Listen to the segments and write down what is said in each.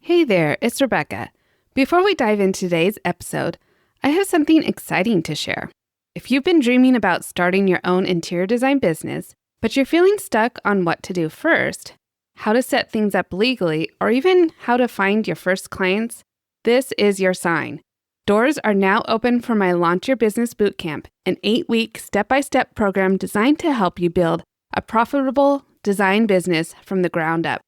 Hey there, it's Rebecca. Before we dive into today's episode, I have something exciting to share. If you've been dreaming about starting your own interior design business, but you're feeling stuck on what to do first, how to set things up legally, or even how to find your first clients, this is your sign. Doors are now open for my Launch Your Business Bootcamp, an 8-week step-by-step program designed to help you build a profitable design business from the ground up.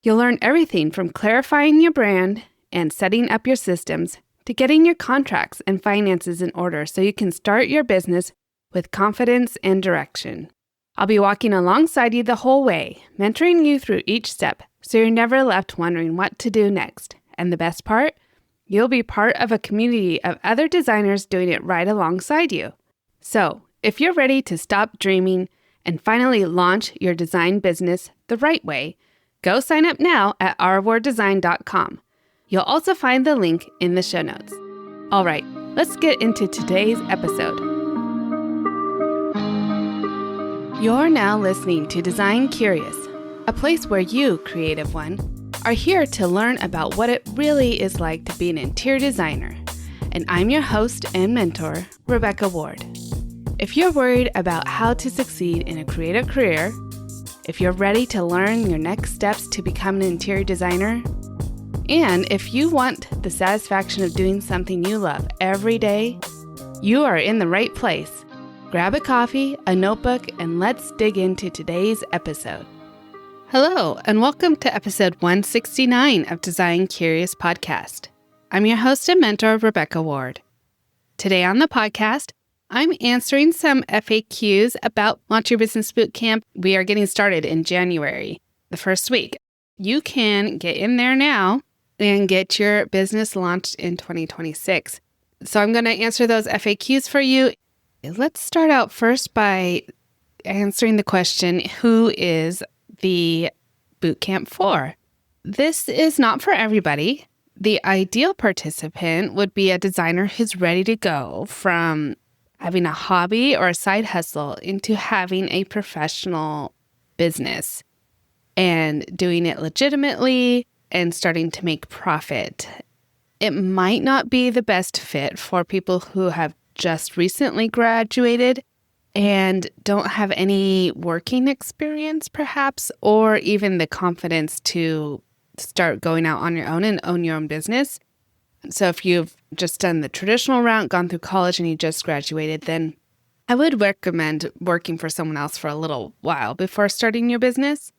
You'll learn everything from clarifying your brand and setting up your systems to getting your contracts and finances in order so you can start your business with confidence and direction. I'll be walking alongside you the whole way, mentoring you through each step so you're never left wondering what to do next. And the best part? You'll be part of a community of other designers doing it right alongside you. So, if you're ready to stop dreaming and finally launch your design business the right way, go sign up now at ourworddesign.com. You'll also find the link in the show notes. All right, let's get into today's episode. You're now listening to Design Curious, a place where you, creative one, are here to learn about what it really is like to be an interior designer. And I'm your host and mentor, Rebecca Ward. If you're worried about how to succeed in a creative career, if you're ready to learn your next steps to become an interior designer, and if you want the satisfaction of doing something you love every day, you are in the right place. Grab a coffee, a notebook, and let's dig into today's episode. Hello, and welcome to episode 169 of Design Curious Podcast. I'm your host and mentor, Rebecca Ward. Today on the podcast, I'm answering some FAQs about Launch Your Business Bootcamp. We are getting started in January, the first week. You can get in there now and get your business launched in 2026. So I'm going to answer those FAQs for you. Let's start out first by answering the question, who is the Bootcamp for? This is not for everybody. The ideal participant would be a designer who's ready to go from having a hobby or a side hustle into having a professional business and doing it legitimately and starting to make profit. It might not be the best fit for people who have just recently graduated and don't have any working experience, perhaps, or even the confidence to start going out on your own and own your own business. So if you've just done the traditional route, gone through college, and you just graduated, then I would recommend working for someone else for a little while before starting your business.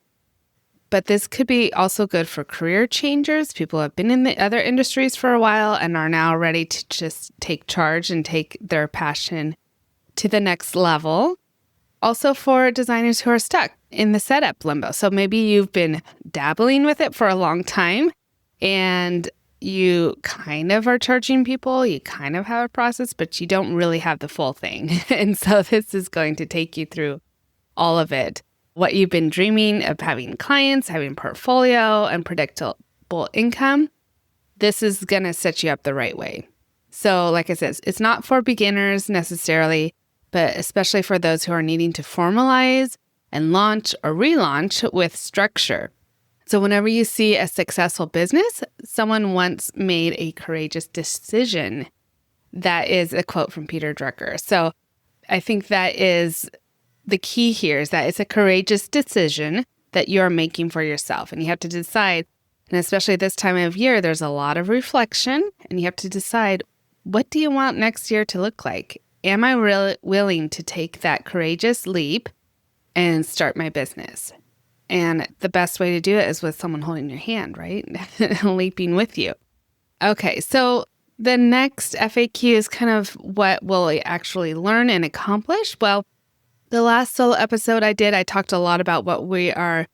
But this could be also good for career changers. People have been in the other industries for a while and are now ready to just take charge and take their passion to the next level. Also for designers who are stuck in the setup limbo. So maybe you've been dabbling with it for a long time and you kind of are charging people, you kind of have a process, but you don't really have the full thing. And so this is going to take you through all of it. What you've been dreaming of having clients, having portfolio, and predictable income, this is going to set you up the right way. So like I said, it's not for beginners necessarily, but especially for those who are needing to formalize and launch or relaunch with structure. So whenever you see a successful business, someone once made a courageous decision. That is a quote from Peter Drucker. So I think that is the key here, is that it's a courageous decision that you're making for yourself. And you have to decide, and especially this time of year, there's a lot of reflection, and you have to decide, what do you want next year to look like? Am I really willing to take that courageous leap and start my business? And the best way to do it is with someone holding your hand, right? Leaping with you. Okay, so the next FAQ is kind of what will we actually learn and accomplish? Well, the last solo episode I did, I talked a lot about what we are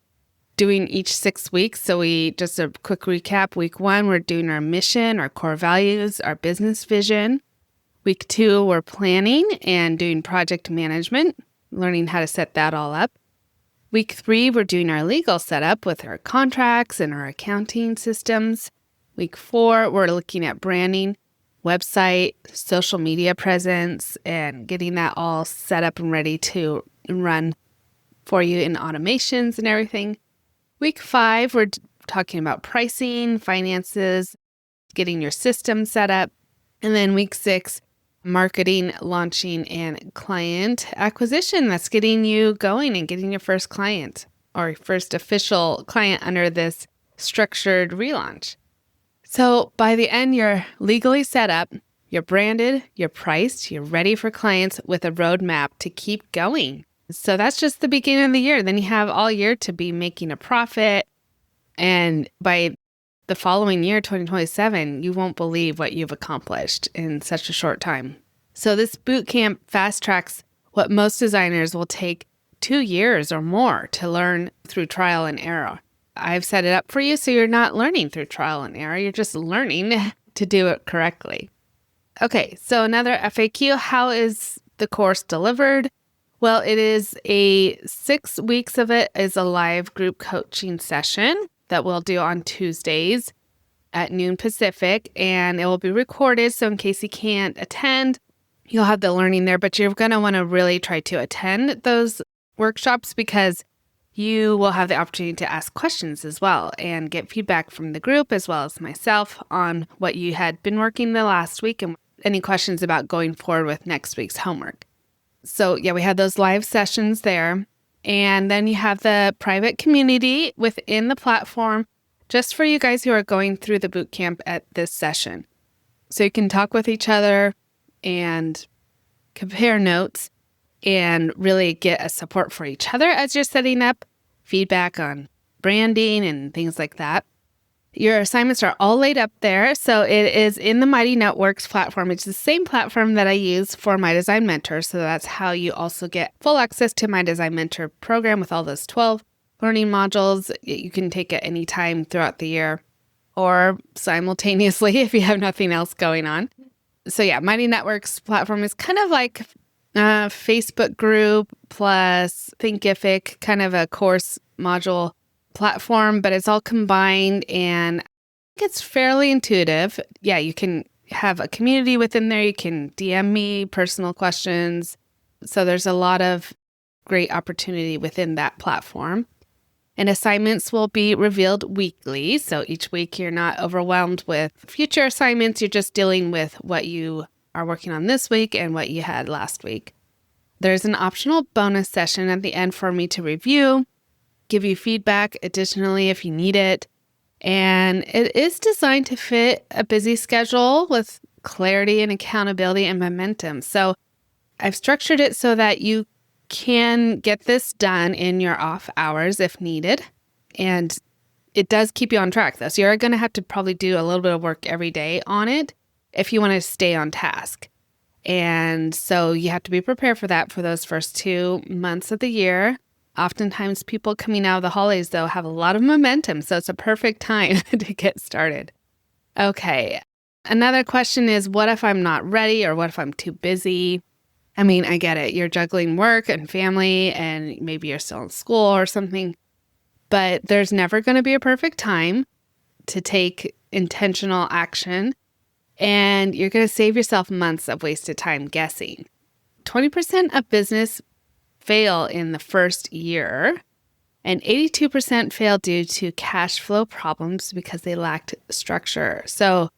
doing each 6 weeks. So just a quick recap. Week 1, we're doing our mission, our core values, our business vision. Week 2, we're planning and doing project management, learning how to set that all up. Week 3, we're doing our legal setup with our contracts and our accounting systems. Week 4, we're looking at branding, website, social media presence, and getting that all set up and ready to run for you in automations and everything. Week 5, we're talking about pricing, finances, getting your system set up. And then week 6, marketing, launching, and client acquisition. That's getting you going and getting your first client or first official client under this structured relaunch. So by the end, you're legally set up, you're branded, you're priced, you're ready for clients with a roadmap to keep going. So that's just the beginning of the year. Then you have all year to be making a profit. And by the following year, 2027, you won't believe what you've accomplished in such a short time. So this bootcamp fast tracks what most designers will take 2 years or more to learn through trial and error. I've set it up for you so you're not learning through trial and error. You're just learning to do it correctly. Okay, so another FAQ, how is the course delivered? Well, it is 6 weeks of it is a live group coaching session that we'll do on Tuesdays at noon Pacific, and it will be recorded. So in case you can't attend, you'll have the learning there, but you're going to want to really try to attend those workshops because you will have the opportunity to ask questions as well and get feedback from the group as well as myself on what you had been working the last week and any questions about going forward with next week's homework. So yeah, we have those live sessions there. And then you have the private community within the platform just for you guys who are going through the bootcamp at this session. So you can talk with each other and compare notes and really get a support for each other as you're setting up feedback on branding and things like that. Your assignments are all laid up there. So it is in the Mighty Networks platform. It's the same platform that I use for My Design Mentor. So that's how you also get full access to My Design Mentor program with all those 12 learning modules. You can take it anytime throughout the year or simultaneously if you have nothing else going on. So yeah, Mighty Networks platform is kind of like a Facebook group plus Thinkific, kind of a course module platform, but it's all combined and it's fairly intuitive. Yeah, you can have a community within there. You can DM me personal questions. So there's a lot of great opportunity within that platform. And assignments will be revealed weekly. So each week you're not overwhelmed with future assignments. You're just dealing with what you are working on this week and what you had last week. There's an optional bonus session at the end for me to review, give you feedback additionally if you need it. And it is designed to fit a busy schedule with clarity and accountability and momentum. So I've structured it so that you can get this done in your off hours if needed. And it does keep you on track though. So you're going to have to probably do a little bit of work every day on it if you want to stay on task. And so you have to be prepared for that for those first 2 months of the year. Oftentimes people coming out of the holidays though have a lot of momentum. So it's a perfect time to get started. Okay. Another question is, what if I'm not ready or what if I'm too busy? I mean, I get it. You're juggling work and family and maybe you're still in school or something, but there's never going to be a perfect time to take intentional action. And you're going to save yourself months of wasted time guessing. 20% of business fail in the first year, and 82% fail due to cash flow problems because they lacked structure. So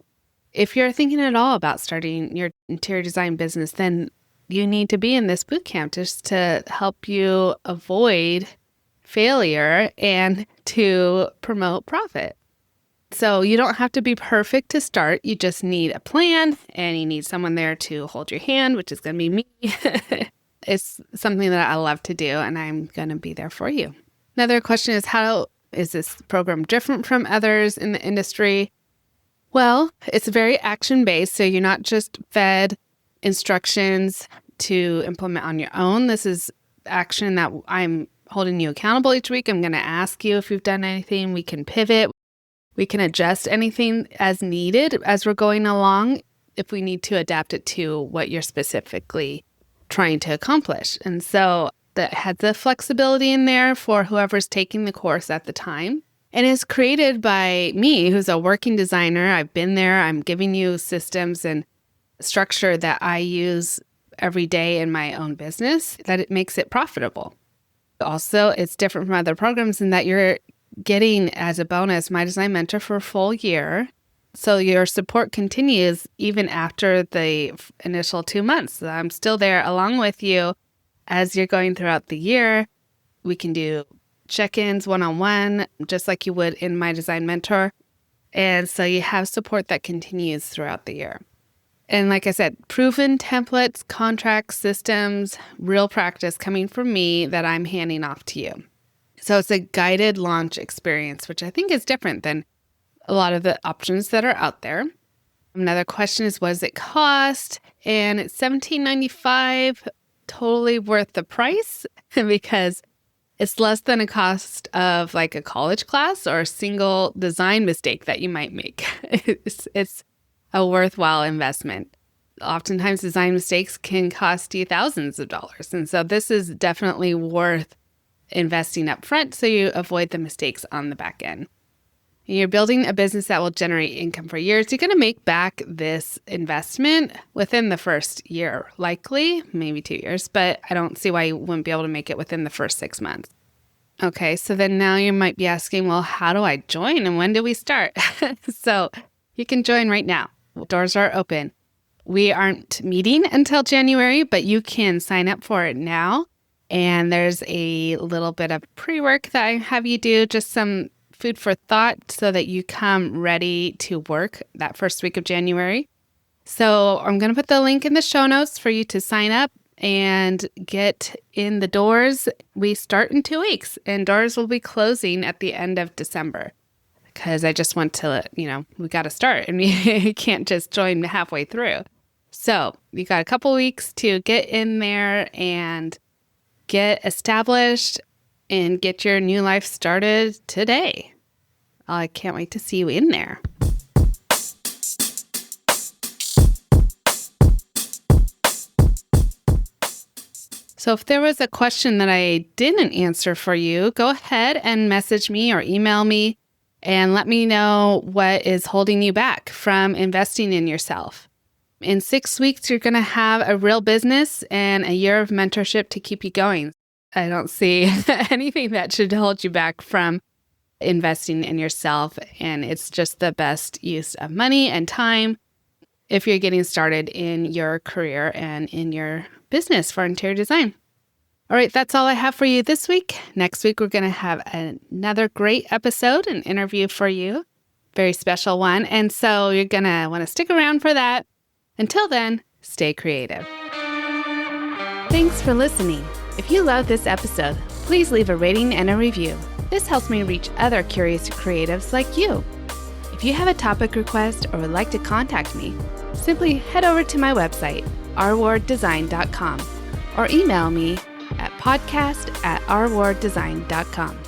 if you're thinking at all about starting your interior design business, then you need to be in this bootcamp just to help you avoid failure and to promote profit. So you don't have to be perfect to start. You just need a plan and you need someone there to hold your hand, which is going to be me. It's something that I love to do and I'm going to be there for you. Another question is, how is this program different from others in the industry? Well, it's very action-based. So you're not just fed instructions to implement on your own. This is action that I'm holding you accountable each week. I'm going to ask you if you've done anything. We can pivot. We can adjust anything as needed as we're going along if we need to adapt it to what you're specifically trying to accomplish. And so that has the flexibility in there for whoever's taking the course at the time. And it's created by me, who's a working designer. I've been there. I'm giving you systems and structure that I use every day in my own business, that it makes it profitable. Also, it's different from other programs in that you're getting as a bonus my design mentor for a full year. So your support continues even after the initial 2 months. I'm still there along with you as you're going throughout the year. We can do check-ins one-on-one, just like you would in My Design Mentor. And so you have support that continues throughout the year. And like I said, proven templates, contracts, systems, real practice coming from me that I'm handing off to you. So it's a guided launch experience, which I think is different than a lot of the options that are out there. Another question is, what does it cost? And it's $17.95, totally worth the price because it's less than a cost of like a college class or a single design mistake that you might make. It's a worthwhile investment. Oftentimes design mistakes can cost you thousands of dollars. And so this is definitely worth investing up front so you avoid the mistakes on the back end. You're building a business that will generate income for years. You're going to make back this investment within the first year, likely, maybe 2 years, but I don't see why you wouldn't be able to make it within the first 6 months. Okay, so then now you might be asking, well, how do I join and when do we start? So you can join right now. Doors are open. We aren't meeting until January, but you can sign up for it now. And there's a little bit of pre-work that I have you do, just some food for thought so that you come ready to work that first week of January. So I'm going to put the link in the show notes for you to sign up and get in the doors. We start in 2 weeks and doors will be closing at the end of December because I just want to, we got to start and you can't just join halfway through. So you got a couple weeks to get in there and get established and get your new life started today. I can't wait to see you in there. So if there was a question that I didn't answer for you, go ahead and message me or email me and let me know what is holding you back from investing in yourself. In 6 weeks, you're going to have a real business and a year of mentorship to keep you going. I don't see anything that should hold you back from investing in yourself. And it's just the best use of money and time if you're getting started in your career and in your business for interior design. All right, that's all I have for you this week. Next week, we're going to have another great episode, an interview for you, very special one. And so you're going to want to stick around for that. Until then, stay creative. Thanks for listening. If you love this episode, please leave a rating and a review. This helps me reach other curious creatives like you. If you have a topic request or would like to contact me, simply head over to my website, rwarddesign.com, or email me at podcast@rwarddesign.com.